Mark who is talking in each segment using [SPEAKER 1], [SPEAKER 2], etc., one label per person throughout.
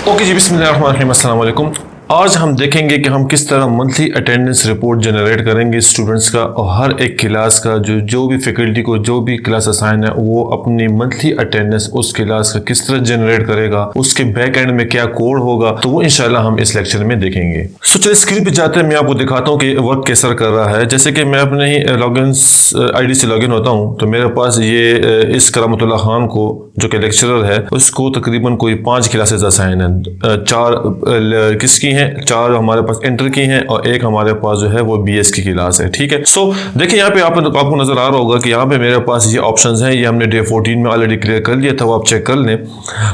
[SPEAKER 1] Okay जी, बिस्मिल्लाहिर्रहमानिर्रहीम, अस्सलाम वालेकुम। आज हम देखेंगे कि हम किस तरह मंथली अटेंडेंस रिपोर्ट जनरेट करेंगे स्टूडेंट्स का, और हर एक क्लास का जो भी फैकल्टी को जो भी क्लास असाइन है वो अपनी मंथली अटेंडेंस उस क्लास का किस तरह जनरेट करेगा, उसके बैक एंड में क्या कोड होगा, तो वो इंशाल्लाह हम इस लेक्चर में देखेंगे। सो चलिए स्क्रीन पे जाते हैं, मैं आपको दिखाता हूँ कि वर्क कैसा कर रहा है। जैसे कि मैं अपने ही लॉगिन आईडी से लॉगिन होता हूँ, तो मेरे पास ये इस करामतुल्लाह खान को जो कि लेक्चरर है उसको तकरीबन कोई 5 क्लासेस असाइन है। 4 किसकी हैं, 4 हमारे पास इंटर की हैं और एक हमारे पास जो है वो बीएस की क्लास है। ठीक है, सो देखिए यहाँ पे आपको नजर आ रहा होगा कि यहाँ पे मेरे पास ये ऑप्शंस हैं। ये हमने डे 14 में ऑलरेडी क्लियर कर लिया था, वो आप चेक कर लें।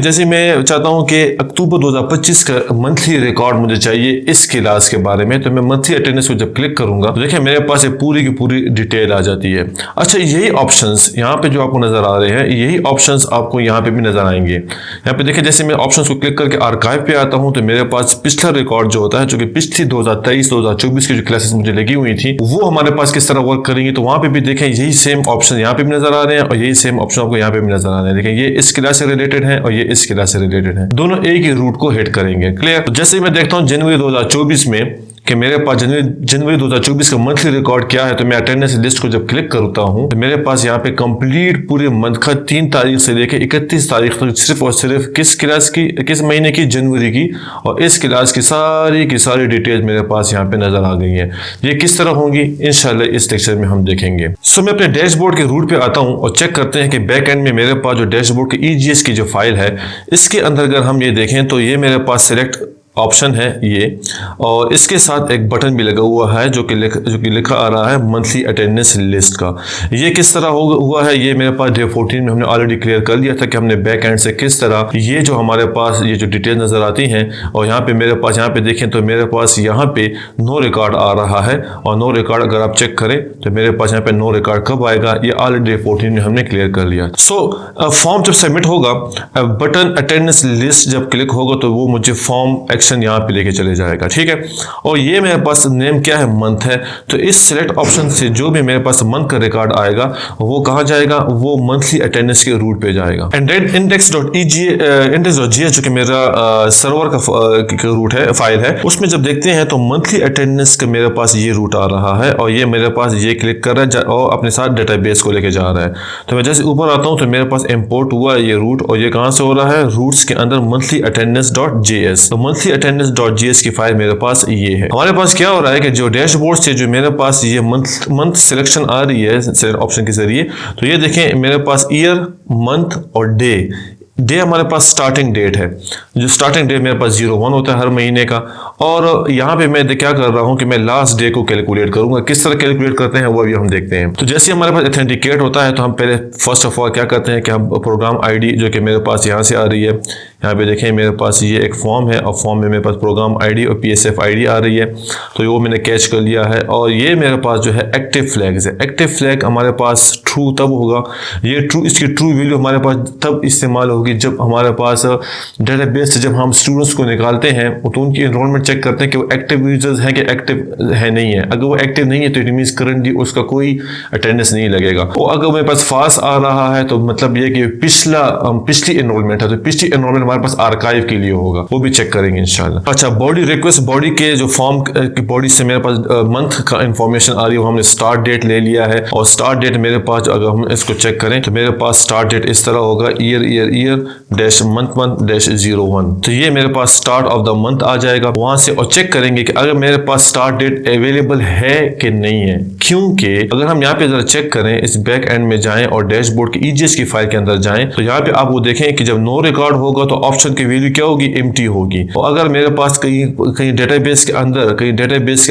[SPEAKER 1] जैसे मैं चाहता हूँ कि अक्टूबर 2025 का मंथली रिकॉर्ड मुझे चाहिए इस क्लास के बारे में, तो मैं मंथली अटेंडेंस को जब क्लिक करूंगा तो देखिए मेरे पास ये पूरी की पूरी डिटेल आ जाती है। अच्छा, यही ऑप्शंस यहाँ पे जो आपको नजर आ रहे हैं, यही ऑप्शंस आपको यहाँ पे भी नजर आएंगे। यहाँ पे देखिए जैसे मैं ऑप्शंस को क्लिक करके आर्काइव पे आता हूँ तो मेरे पास पिछला रिकॉर्ड जो होता है, जो कि पिछली 2023-2024 की जो क्लासेस मुझे लगी हुई थी, वो हमारे पास किस तरह वर्क करेंगी। तो वहां पे भी देखें यही सेम ऑप्शन यहाँ पे भी नजर आ रहे हैं और यही सेम ऑप्शन आपको यहाँ पे भी नजर आ रहे हैं। देखें ये इस क्लास से रिलेटेड है और ये इस क्लास से रिलेटेड है, दोनों एक ही रूट को हिट करेंगे। क्लियर। तो जैसे मैं देखता हूँ जनवरी 2024 में कि मेरे पास जनवरी 2024 का मंथली रिकॉर्ड क्या है, तो मैं अटेंडेंस लिस्ट को जब क्लिक करता हूं तो मेरे पास यहाँ पे कंप्लीट पूरे मंथ का 3 तारीख से लेकर 31 तारीख तक सिर्फ और सिर्फ किस क्लास की, किस महीने की, जनवरी की, और इस क्लास की सारी डिटेल्स मेरे पास यहाँ पे नजर आ गई है। ये किस तरह होंगी इंशाल्लाह इस लेक्चर में हम देखेंगे। सो मैं अपने डैशबोर्ड के रूट पे आता हूँ और चेक करते हैं कि बैक एंड में मेरे पास जो डैशबोर्ड के ईजीएस की जो फाइल है, इसके अंदर अगर हम ये देखें तो ये मेरे पास सिलेक्ट ऑप्शन है ये, और इसके साथ एक बटन भी लगा हुआ है जो कि लिखा आ रहा है मंथली अटेंडेंस लिस्ट का। ये किस तरह हुआ है, ये मेरे पास डे 14 में हमने ऑलरेडी क्लियर कर लिया था कि हमने बैक एंड से किस तरह ये जो हमारे पास ये जो डिटेल नजर आती हैं, और यहाँ पे मेरे पास यहाँ पे देखें तो मेरे पास यहाँ पे नो रिकॉर्ड आ रहा है, और नो रिकॉर्ड अगर आप चेक करें तो मेरे पास यहाँ पे नो रिकॉर्ड कब आएगा, ये ऑलरेडी डे 14 में हमने क्लियर कर लिया। सो फॉर्म जब सबमिट होगा, बटन अटेंडेंस लिस्ट जब क्लिक होगा तो वो मुझे फॉर्म यहाँ पे लेके चले जाएगा। ठीक है, और ये मेरे पास नेम क्या है, मंथ है, तो इस सिलेक्ट ऑप्शन से जो भी मेरे पास मंथ का रिकॉर्ड आएगा वो कहाँ जाएगा, वो मंथली अटेंडेंस के रूट पे जाएगा। index.gs जो कि मेरा सर्वर का रूट है, फाइल है, उसमें जब देखते हैं तो मंथली अटेंडेंस का मेरे पास ये रूट आ रहा है, और ये मेरे पास ये क्लिक कर रहा है और अपने साथ डेटाबेस को लेके जा रहा है। तो मैं जैसे ऊपर आता हूँ तो मेरे पास इंपोर्ट हुआ है ये रूट, और ये कहाँ से हो रहा है, रूट्स के अंदर मंथली अटेंडेंस.js। तो मंथली अटेंडेंस.js की फाइल मेरे पास ये है। हमारे पास क्या हो रहा है कि जो डैशबोर्ड से जो मेरे पास ये मंथ सिलेक्शन आ रही है सिलेक्ट ऑप्शन के जरिए, तो ये देखें मेरे पास ईयर, मंथ और डे हमारे पास स्टार्टिंग डेट है, जो स्टार्टिंग डेट मेरे पास 01 होता है हर महीने का, और यहाँ पे मैं क्या कर रहा हूँ कि मैं लास्ट डे को कैलकुलेट करूंगा। किस तरह कैलकुलेट करते हैं वो भी हम देखते हैं। तो जैसे हमारे पास ऑथेंटिकेट होता है तो हम पहले फर्स्ट ऑफ ऑल क्या करते हैं कि हम प्रोग्राम आईडी जो कि मेरे पास यहाँ से आ रही है, यहाँ पे देखें मेरे पास ये एक फॉर्म है और फॉर्म में मेरे पास प्रोग्राम आईडी और पीएसएफ आईडी आ रही है, तो वो मैंने कैच कर लिया है। और ये मेरे पास जो है एक्टिव फ्लैग्स है। एक्टिव फ्लैग हमारे पास ट्रू तब होगा, ये ट्रू, इसकी ट्रू वैल्यू हमारे पास तब इस्तेमाल होगी जब हमारे पास डेटाबेस से जब हम स्टूडेंट्स को निकालते हैं तो उनकी एनरोलमेंट चेक करते हैं कि वो एक्टिव यूजर्स हैं कि एक्टिव है नहीं है। अगर वो एक्टिव नहीं है तो इट मींस करंटली उसका कोई अटेंडेंस नहीं लगेगा। और अगर मेरे पास फास्ट आ रहा है तो मतलब ये कि पिछली एनरोलमेंट है, तो पिछली एनरोलमेंट हमारे पास आर्काइव के लिए होगा, वो भी चेक करेंगे इंशाल्लाह। अच्छा, बॉडी रिक्वेस्ट, बॉडी के जो फॉर्म की बॉडी से मेरे पास मंथ का इंफॉर्मेशन आ रही है, हमने स्टार्ट डेट ले लिया है, और स्टार्ट डेट मेरे पास अगर हम इसको चेक करें तो मेरे पास स्टार्ट डेट इस तरह होगा, ईयर डैश मंथ डैश 01। तो ये मेरे पास स्टार्ट ऑफ द मंथ आ जाएगा वहां से, और चेक करेंगे कि अगर मेरे पास स्टार्ट डेट अवेलेबल है कि नहीं है, क्योंकि अगर हम यहाँ पे जरा चेक करें, इस बैक एंड में जाएं और डैशबोर्ड की ईजीएस की फाइल के अंदर जाएं, तो यहाँ पे आप वो देखें कि जब नो रिकॉर्ड होगा तो ऑप्शन की वैल्यू क्या होगी, एम्प्टी होगी। और अगर मेरे पास कहीं डेटाबेस के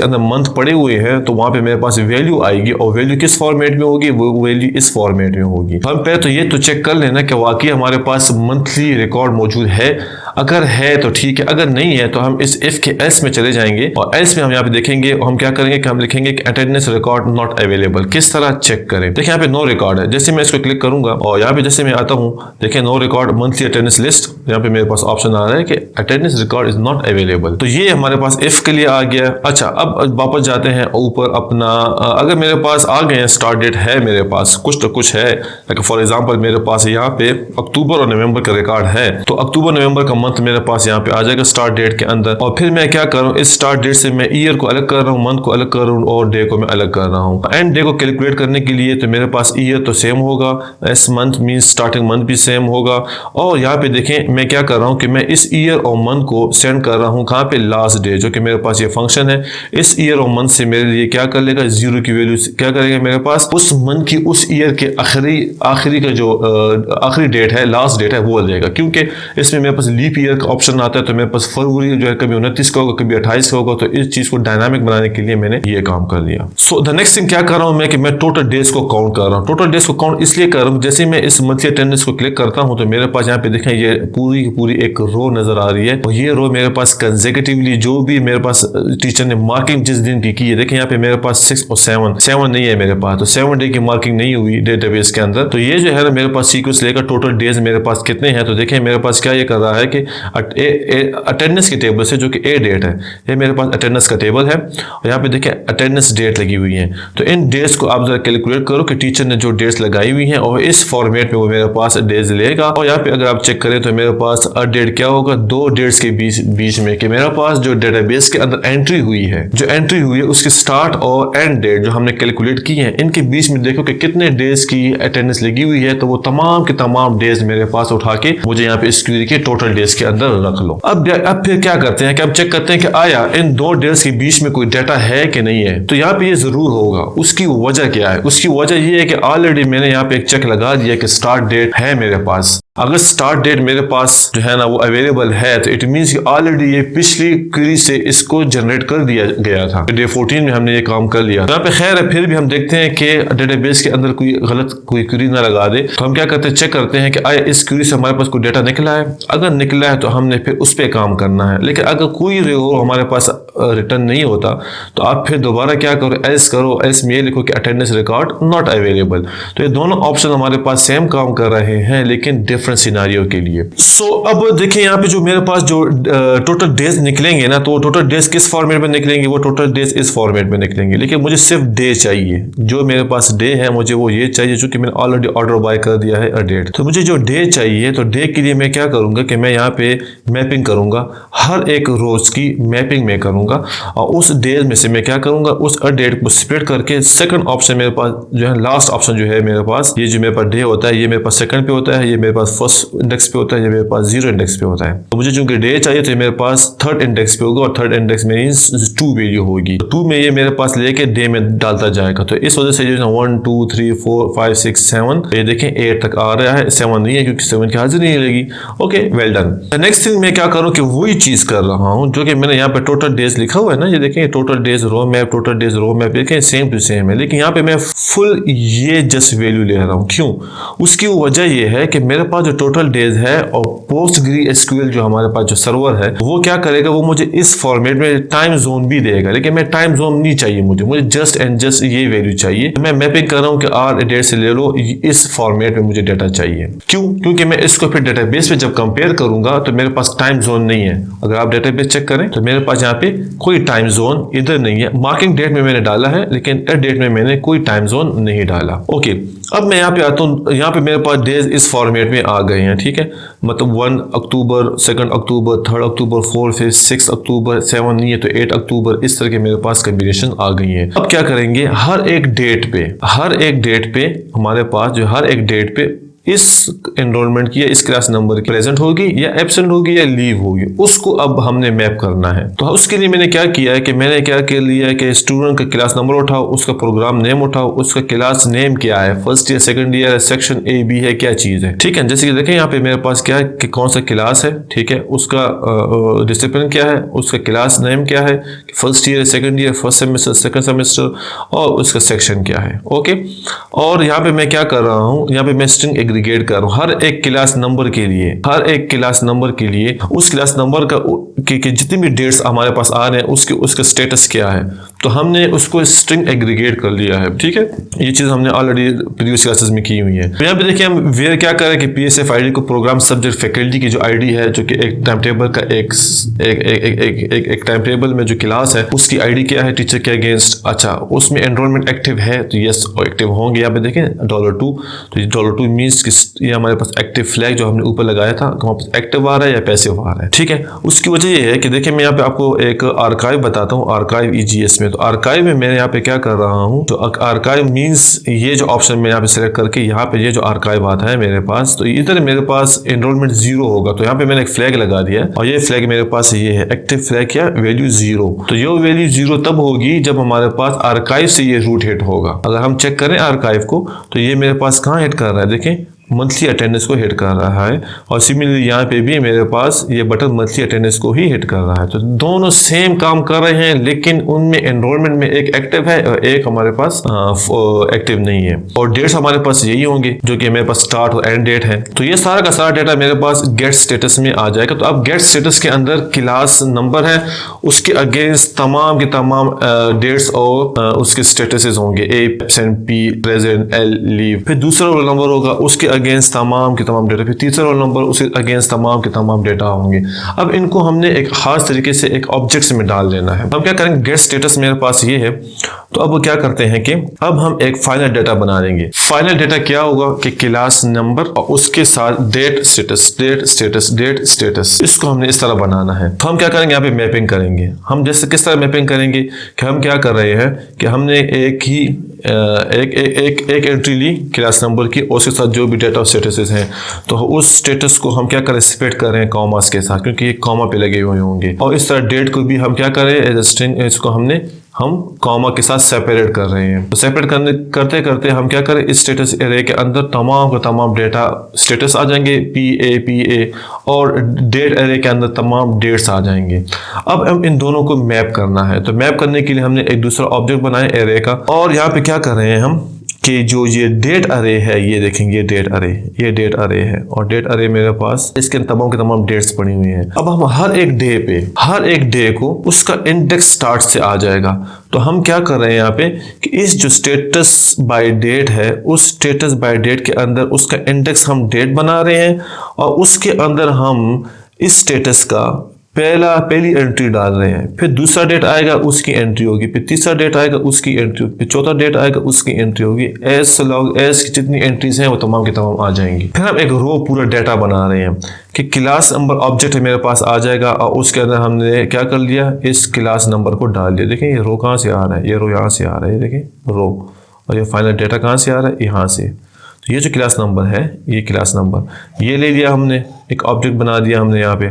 [SPEAKER 1] अंदर मंथ पड़े हुए हैं तो वहां पे मेरे पास वैल्यू आएगी, और वैल्यू किस फॉर्मेट में होगी, वो वैल्यू इस फॉर्मेट में होगी। हम पहले तो ये तो चेक कर लेना कि वाकई हमारे पास मंथली रिकॉर्ड मौजूद है। अगर है तो ठीक है, अगर नहीं है तो हम इस इफ के एल्स में चले जाएंगे, और एल्स में हम यहाँ पे देखेंगे, हम क्या करेंगे कि हम लिखेंगे कि अटेंडेंस रिकॉर्ड नॉट अवेलेबल। किस तरह चेक करें, देखिए यहाँ पे नो रिकॉर्ड है। जैसे मैं इसको क्लिक करूंगा और यहाँ पे जैसे मैं आता हूँ, देखिए no record monthly attendance list, यहाँ पे मेरे पास ऑप्शन आ रहा है कि attendance record is not available. तो ये हमारे पास इफ के लिए आ गया। अच्छा, अब वापस जाते हैं ऊपर अपना, अगर मेरे पास आ गए स्टार्ट डेट है, मेरे पास कुछ तो कुछ है, फॉर एग्जाम्पल मेरे पास यहाँ पे अक्टूबर और नवंबर का रिकॉर्ड है, तो अक्टूबर नवंबर का मंथ मंथ मेरे पास यहाँ पे आ जाएगा स्टार्ट डेट के अंदर। और फिर मैं क्या कर रहा हूँ, इस स्टार्ट डेट से मैं ईयर को अलग कर रहा हूँ, मंथ को अलग कर रहा हूँ और डे को मैं अलग कर रहा हूँ। एंड डे को कैलकुलेट करने के लिए तो मेरे पास ईयर तो सेम होगा, S month means starting month भी सेम होगा। और यहाँ पे देखें मैं क्या कर रहा हूँ कि मैं इस ईयर और मंथ को सेंड कर रहा हूँ कहाँ पे, लास्ट डे, जो कि मेरे पास ये फंक्शन है। इस ईयर और मंथ से मेरे लिए क्या कर लेगा, जीरो की वैल्यू क्या करेगा मेरे पास, उस मंथ की उस ईयर के आखिरी का जो आखिरी डेट है, लास्ट डेट है, वो आ जाएगा। क्योंकि इसमें मेरे पास लीप ईयर का ऑप्शन आता है, तो मेरे पास फरवरी जो है कभी 29 का होगा, कभी 28 का होगा। तो इस चीज को डायनामिक बनाने के लिए मैंने ये काम कर लिया। सो द नेक्स्ट थिंग क्या कर रहा हूँ मैं कि मैं टोटल डेज को काउंट कर रहा हूँ। टोटल डेज को काउंट इसलिए कर रहा हूँ, जैसे मैं इस मंथली अटेंडेंस को क्लिक करता हूँ तो मेरे पास यहाँ पे देखें ये पूरी की पूरी एक रो नजर आ रही है। और ये रो मेरे पास कंसेक्यूटिवली जो भी मेरे पास टीचर ने मार्किंग जिस दिन की है, देखें यहाँ पे मेरे पास 6 और 7 नहीं है मेरे पास, तो 7 डे की मार्किंग नहीं हुई डेटाबेस के अंदर। तो ये जो है ना मेरे पास सीक्वेंस लेकर टोटल डेज मेरे पास कितने हैं, तो देखें मेरे पास क्या ये कर रहा है कि अटेंडेंस के टेबल से, जो कि ए डेट है, ये मेरे पास अटेंडेंस का टेबल है और यहाँ पे देखें अटेंडेंस डेट लगी हुई है। तो इन डेट्स को आप जरा कैलकुलेट करो कि टीचर ने जो डेट्स लगाई हुई हैं और इस फॉर्मेट में वो मेरे पास डेज लेगा। और यहाँ पे अगर आप चेक करें तो मेरे पास डेट क्या होगा, 2 डेट्स के बीच में, कि मेरे पास जो डेटाबेस के अंदर एंट्री हुई है, उसकी स्टार्ट और एंड डेट जो हमने कैलकुलेट की है, इनके बीच में देखो कि कितने डेज की अटेंडेंस लगी हुई है। तो वो तमाम के तमाम डेज मेरे पास उठा के मुझे यहाँ पे इस क्वेरी के टोटल डेज के अंदर रख लो। अब फिर क्या करते हैं कि अब चेक करते हैं कि आया इन 2 डेज के बीच में कोई डाटा है कि नहीं है। तो यहाँ पे ये जरूर होगा। उसकी वजह क्या है, उसकी वजह ये है कि ऑलरेडी मैंने यहाँ पे एक चेक लगा दिया कि स्टार्ट डेट है मेरे पास। अगर स्टार्ट डेट मेरे पास जो है ना वो अवेलेबल है, तो इट मींस कि ऑलरेडी ये पिछली क्वेरी से इसको जनरेट कर दिया गया था। डे 14 में हमने ये काम कर लिया। यहाँ पे खैर है, फिर भी हम देखते हैं कि डेटाबेस के अंदर कोई गलत कोई क्वेरी ना लगा दे। तो हम क्या करते हैं, चेक करते हैं कि आया इस क्वेरी से हमारे पास कोई डाटा निकला है। अगर निकला है तो हमने फिर उस पर काम करना है। लेकिन अगर कोई रो हमारे पास रिटर्न नहीं होता तो आप फिर दोबारा क्या करो, एल्स में ये लिखो कि अटेंडेंस रिकॉर्ड नॉट अवेलेबल। तो ये दोनों ऑप्शन हमारे पास सेम काम कर रहे हैं लेकिन डिफरेंट सिनारियो के लिए। सो अब देखिए यहाँ पे जो मेरे पास जो टोटल डेज निकलेंगे ना, तो टोटल डेज किस फॉर्मेट में निकलेंगे, वो टोटल डेज इस फॉर्मेट में निकलेंगे। लेकिन मुझे सिर्फ डे चाहिए, जो मेरे पास डे है मुझे वो ये चाहिए, जो कि मैंने ऑलरेडी ऑर्डर बाय कर दिया है अ डेट। तो मुझे जो डे चाहिए, तो डे के लिए मैं क्या करूंगा कि मैं यहाँ पे मैपिंग करूंगा, हर एक रोज की मैपिंग में करूंगा। और उस डे में से मैं क्या करूंगा, उस अ डेट को स्प्लिट करके सेकंड ऑप्शन मेरे पास जो है, लास्ट ऑप्शन जो है मेरे पास, ये जो मेरे पास डे होता है ये मेरे पास सेकंड पे होता है, ये मेरे पास फर्स्ट इंडेक्स पे होता है, ये मेरे पास 0 इंडेक्स पे होता है। तो मुझे चूंकि डे चाहिए तो मेरे पास थर्ड इंडेक्स पे होगा और थर्ड इंडेक्स में 2 वैल्यू होगी। 2 में ये मेरे पास लेके डे में डालता जाएगा। तो इस वजह से जो 1 2 3 4 5 6 7 ये देखें 8 तक आ रहा है, 7 नहीं है क्योंकि 7 की हाजिरी नहीं लगी। Okay, well done. Next thing मैं क्या करूँ कि वही चीज कर रहा हूँ जो कि मैंने यहाँ पे टोटल डेज लिखा हुआ है ना, ये देखें टोटल डेज रो मैप, टोटल डेज रो मैप देखें सेम टू सेम है। लेकिन यहाँ पे मैं फुल ये जस्ट वैल्यू ले रहा हूँ। क्यों? उसकी वजह ये है कि मेरे पास जो टोटल डेज है और PostgreSQL जो हमारे पास जो सर्वर है वो क्या करेगा, वो मुझे इस फॉर्मेट में टाइम जोन भी देगा। लेकिन मैं टाइम जोन नहीं चाहिए, मुझे जस्ट एंड जस्ट ये वैल्यू चाहिए। तो मैं मैपिंग कर रहा हूँ कि आर डेट से ले लो, इस फॉर्मेट में मुझे डाटा चाहिए। क्यों? क्योंकि मैं इसको फिर डेटाबेस पे जब कंपेयर करूंगा तो मेरे पास टाइम जोन नहीं है। अगर आप डेटाबेस चेक करें तो मेरे पास यहाँ पे कोई टाइम जोन इधर नहीं है। मार्किंग डेट में मैंने डाला है लेकिन एट डेट में मैंने कोई टाइम जोन नहीं डाला। ओके, अब मैं यहाँ पे आता हूँ। यहाँ पे मेरे पास डेज इस फॉर्मेट में आ गए हैं, ठीक है। मतलब 1 अक्टूबर, 2 अक्टूबर, 3 अक्टूबर, 4 फिर 6 अक्टूबर, 7 नहीं है तो 8 अक्टूबर, इस तरह के मेरे पास कॉम्बिनेशन आ गई है। अब क्या करेंगे, हर एक डेट पे हमारे पास जो हर एक डेट पे इस एनरोलमेंट की या इस क्लास नंबर की प्रेजेंट होगी या एब्सेंट होगी या लीव होगी, उसको अब हमने मैप करना है। तो उसके लिए मैंने क्या किया है कि मैंने क्या कर लिया है कि स्टूडेंट का क्लास नंबर उठाओ, उसका प्रोग्राम नेम उठाओ, उसका क्लास नेम क्या है, first year, second year, section A B है, क्या चीज है, ठीक है। जैसे कि देखें यहाँ पे मेरे पास क्या है कि कौन सा क्लास है, ठीक है, उसका डिसिप्लिन क्या है, उसका क्लास नेम क्या है, first year, second year, first semester, second semester, और उसका सेक्शन क्या है। ओके, और यहाँ पे मैं क्या कर रहा हूँ, यहाँ पे मैं स्ट्रिंग एग्रीगेट कर रहा हूँ हर एक क्लास नंबर के लिए, उस क्लास नंबर का कि जितनी भी डेट्स हमारे पास आ रहे हैं उसका स्टेटस क्या है, तो हमने उसको स्ट्रिंग एग्रीगेट कर लिया है। ठीक है, ये चीज़ हमने ऑलरेडी प्रीवियस क्लासेस में की हुई है। तो यहाँ पे देखिए हम वेयर क्या करें कि PSF आईडी को प्रोग्राम सब्जेक्ट फैकल्टी की जो आईडी है, जो कि एक टाइम टेबल का एक टाइम टेबल में जो क्लास है उसकी आईडी क्या है टीचर के अगेंस्ट। अच्छा, उसमें एनरोलमेंट एक्टिव है तो यस एक्टिव होंगे। यहाँ पे देखें $2, तो ये $2 मीन्स कि ये हमारे पास एक्टिव फ्लैग जो हमने ऊपर लगाया था हमारे पास एक्टिव आ रहा है या पैसिव आ रहा है। ठीक है, उसकी वजह ये है कि देखिए मैं यहाँ पे आपको एक आर्काइव बताता हूँ, आर्काइव EGS में। तो आर्काइव में मैं यहाँ पे क्या कर रहा हूँ, तो आर्काइव मीन्स ये जो ऑप्शन मैं यहाँ पे सिलेक्ट करके यहाँ पे ये जो आर्काइव आता है मेरे पास, तो इधर मेरे पास एनरोलमेंट 0 होगा। तो यहाँ पे मैंने एक फ्लैग लगा दिया और ये फ्लैग मेरे पास ये है एक्टिव फ्लैग क्या वैल्यू 0। तो ये वैल्यू 0 तब होगी जब हमारे पास आर्काइव से ये रूट हिट होगा। अगर हम चेक करें आर्काइव को तो ये मेरे पास कहाँ हिट कर रहा है, देखें मंथली अटेंडेंस को हिट कर रहा है। और सिमिलरली यहाँ पे भी मेरे पास ये बटन मंथली अटेंडेंस को ही हिट कर रहा है। तो दोनों सेम काम कर रहे हैं, लेकिन उनमें एनरोलमेंट में एक एक्टिव है और एक हमारे पास एक्टिव नहीं है। और डेट्स हमारे पास यही होंगे जो कि मेरे पास स्टार्ट और एंड डेट है। तो ये सारा का सारा डेटा मेरे पास गेट स्टेटस में आ जाएगा। तो अब गेट स्टेटस के अंदर क्लास नंबर है, उसके अगेंस्ट तमाम के तमाम डेट्स और उसके स्टेटसेस होंगे, absent, P, present, L, leave. फिर दूसरा रोल नंबर होगा, उसके अगेंस्ट तमाम के तमाम डेटा। फिर तीसरा रोल नंबर, उसके अगेंस्ट तमाम के तमाम डेटा होंगे। अब इनको हमने एक खास तरीके से एक ऑब्जेक्ट में डाल देना है। हम क्या करेंगे, गेट स्टेटस मेरे पास ये है, तो अब वो क्या करते हैं कि अब हम एक फाइनल डेटा बना देंगे। फाइनल डेटा क्या होगा कि क्लास नंबर और उसके साथ date status, date status, date status, इसको हमने इस तरह बनाना है। तो हम क्या करेंगे, यहाँ पे मैपिंग करेंगे। हम जैसे किस तरह मैपिंग करेंगे कि हम क्या कर रहे हैं कि हमने एक एंट्री ली क्लास नंबर की और उसके साथ जो भी डेटा स्टेटसेस हैं, तो उस स्टेटस को हम क्या करें, सेपरेट कर रहे हैं कॉमास के साथ, क्योंकि ये कॉमा पे लगे हुए होंगे। और इस तरह डेट को भी हम क्या करें, एज ए स्ट्रिंग, इसको हम कॉमा के साथ सेपरेट कर रहे हैं। तो सेपरेट करते करते हम क्या करें, इस स्टेटस एरे के अंदर तमाम का तमाम डेटा स्टेटस आ जाएंगे, PA, और डेट एरे के अंदर तमाम डेट्स आ जाएंगे। अब हम इन दोनों को मैप करना है। तो मैप करने के लिए हमने एक दूसरा ऑब्जेक्ट बनाया एरे का, और यहाँ पे क्या कर रहे हैं हम कि जो ये डेट अरे है, ये देखेंगे ये डेट अरे है, और डेट अरे मेरे पास इसके तमाम के तमाम डेट्स पड़ी हुई हैं। अब हम हर एक डे को उसका इंडेक्स स्टार्ट से आ जाएगा। तो हम क्या कर रहे हैं यहाँ पे कि इस जो स्टेटस बाय डेट है, उस स्टेटस बाय डेट के अंदर उसका इंडेक्स हम डेट बना रहे हैं, और उसके अंदर हम इस स्टेटस का पहली एंट्री डाल रहे हैं। फिर दूसरा डेट आएगा, उसकी एंट्री होगी। फिर तीसरा डेट आएगा, उसकी एंट्री होगी। फिर चौथा डेट आएगा, उसकी एंट्री होगी। एस की जितनी एंट्रीज हैं वो तमाम की तमाम आ जाएंगी। फिर हम एक रो पूरा डेटा बना रहे हैं कि क्लास नंबर ऑब्जेक्ट मेरे पास आ जाएगा, और उसके अंदर हमने क्या कर लिया, इस क्लास नंबर को डाल दिया। देखें ये रो कहाँ से आ रहा है, ये रो यहाँ से आ रहा है, देखें रो, और ये फाइनल डेटा कहाँ से आ रहा है, यहाँ से। तो ये जो क्लास नंबर है, ये क्लास नंबर ये ले लिया हमने, एक ऑब्जेक्ट बना दिया हमने यहाँ पे।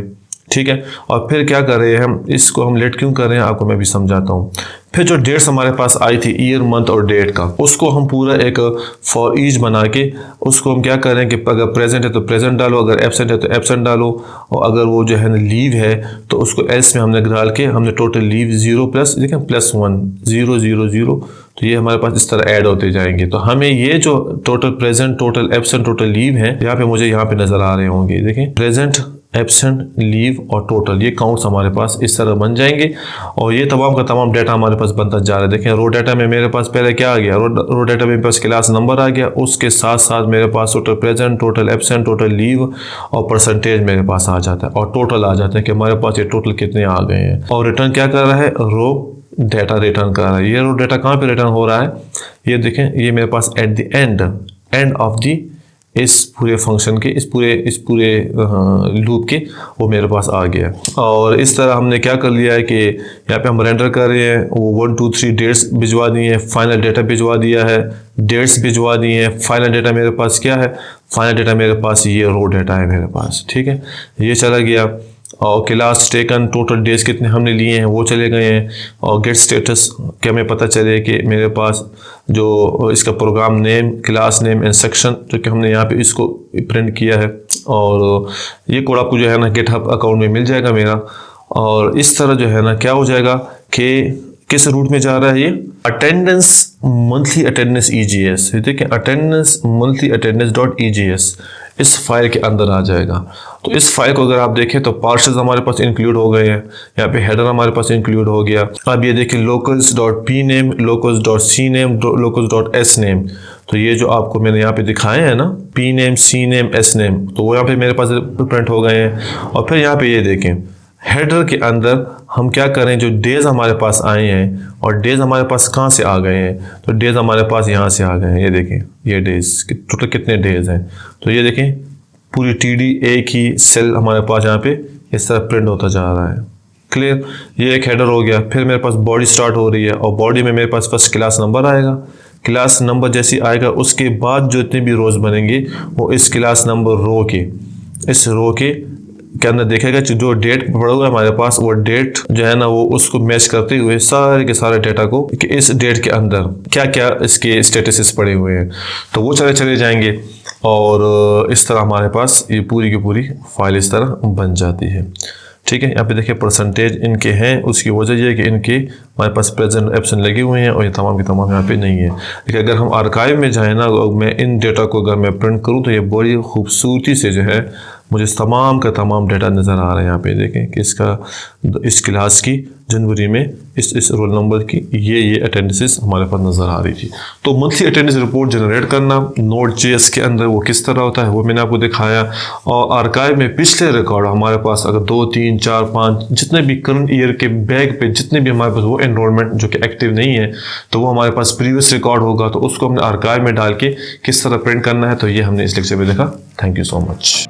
[SPEAKER 1] ठीक है, और फिर क्या कर रहे हैं हम, इसको हम लेट क्यों कर रहे हैं आपको मैं भी समझाता हूँ। फिर जो डेट्स हमारे पास आई थी, ईयर, मंथ और डेट का, उसको हम पूरा एक फॉर ईच बना के उसको हम क्या कर रहे हैं कि अगर प्रेजेंट है तो प्रेजेंट डालो, अगर एब्सेंट है तो एब्सेंट डालो, और अगर वो जो है ना लीव है तो उसको एल्स में हमने डाल के हमने टोटल लीव 0 प्लस देखें +1 0 0 0, तो ये हमारे पास इस तरह ऐड होते जाएंगे। तो हमें ये जो total present, total absent, total leave है, यहाँ पे मुझे यहाँ पे नजर आ रहे होंगे, देखें प्रेजेंट, एब्सेंट, लीव और टोटल, ये काउंट्स हमारे पास इस तरह बन जाएंगे। और ये तमाम का तमाम डेटा हमारे पास बनता जा रहा है। देखें रो डेटा में मेरे पास पहले क्या आ गया, रो डेटा में मेरे पास क्लास नंबर आ गया, उसके साथ साथ मेरे पास total present, total absent, total leave और परसेंटेज मेरे पास आ जाता है, और टोटल आ जाता है कि हमारे पास ये टोटल कितने आ गए हैं। और रिटर्न क्या कर रहा है, रो डेटा रिटर्न कर रहा है। ये रो डेटा कहाँ पे रिटर्न हो रहा है, ये देखें, ये मेरे पास at the end of the इस पूरे फंक्शन के, इस पूरे लूप के, वो मेरे पास आ गया। और इस तरह हमने क्या कर लिया है कि यहाँ पे हम रेंडर कर रहे हैं, वो 1 2 3 डेट्स भिजवा दिए हैं, फाइनल डेटा भिजवा दिया है, डेट्स भिजवा दिए हैं। फाइनल डेटा मेरे पास क्या है, फाइनल डेटा मेरे पास ये रो डेटा है मेरे पास। ठीक है, ये चला गया। और क्लास टेकन, टोटल डेज कितने हमने लिए हैं वो चले गए हैं। और गेट स्टेटस कि हमें पता चले कि मेरे पास जो इसका program name, class name and section, जो कि हमने यहाँ पे इसको प्रिंट किया है, और ये कोड आपको जो है ना गिटहब अकाउंट में मिल जाएगा मेरा। और इस तरह जो है ना क्या हो जाएगा कि किस रूट में जा रहा है, ये अटेंडेंस, मंथली अटेंडेंस EGS। देखिए अटेंडेंस मंथली अटेंडेंस .EGS, इस फाइल के अंदर आ जाएगा। तो इस फाइल को अगर आप देखें तो पार्सेल्स हमारे पास इंक्लूड हो गए हैं, यहाँ पे हेडर हमारे पास इंक्लूड हो गया। अब ये देखिए locals.pname, locals.cname, locals.sname, तो ये जो आपको मैंने यहाँ पे दिखाए हैं ना pname, cname, sname, तो वो यहाँ पे मेरे पास प्रिंट हो गए हैं। और फिर यहाँ पे ये देखें हेडर के अंदर हम क्या करें, जो डेज हमारे पास आए हैं और डेज हमारे पास कहाँ से आ गए हैं, तो डेज हमारे पास यहाँ से आ गए हैं। ये देखें ये डेज टोटल कितने डेज हैं, तो ये देखें पूरी टीडी एक ही सेल हमारे पास यहाँ पे इस तरह प्रिंट होता जा रहा है। क्लियर, ये एक हेडर हो गया। फिर मेरे पास बॉडी स्टार्ट हो रही है और बॉडी में मेरे पास फर्स्ट क्लास नंबर आएगा। क्लास नंबर जैसे आएगा उसके बाद जो इतने भी रोज़ बनेंगे वो इस क्लास नंबर रो के, इस रो के अंदर देखेगा जो डेट पड़ा हुआ है हमारे पास, वो डेट जो है ना वो उसको मैच करते हुए सारे के सारे डेटा को कि इस डेट के अंदर क्या क्या इसके स्टेटसेस पड़े हुए हैं, तो वो चले जाएंगे और इस तरह हमारे पास ये पूरी की पूरी फाइल इस तरह बन जाती है। ठीक है, यहाँ पे देखिए परसेंटेज इनके हैं, उसकी वजह ये है कि इनके हमारे पास प्रेजेंट एब्सेंट लगे हुए हैं और ये तमाम के तमाम यहाँ पे नहीं है। लेकिन अगर हम आर्काइव में जाएँ ना, मैं इन डेटा को अगर मैं प्रिंट करूँ तो ये बड़ी खूबसूरती से जो है मुझे तमाम का तमाम डेटा नज़र आ रहा है। यहाँ पे देखें कि इसका इस क्लास की जनवरी में इस रोल नंबर की ये अटेंडेंसेस हमारे पास नज़र आ रही थी। तो मंथली अटेंडेंस रिपोर्ट जनरेट करना Node.js के अंदर वो किस तरह होता है वो मैंने आपको दिखाया। और आर्काइव में पिछले रिकॉर्ड हमारे पास अगर 2, 3, 4, 5 जितने भी करंट ईयर के बैग पे जितने भी हमारे पास वो एनरोलमेंट जो कि एक्टिव नहीं है तो वो हमारे पास प्रीवियस रिकॉर्ड होगा, तो उसको हमने आर्काइव में डाल के किस तरह प्रिंट करना है तो ये हमने इस लेक्चर में देखा। Thank you so much.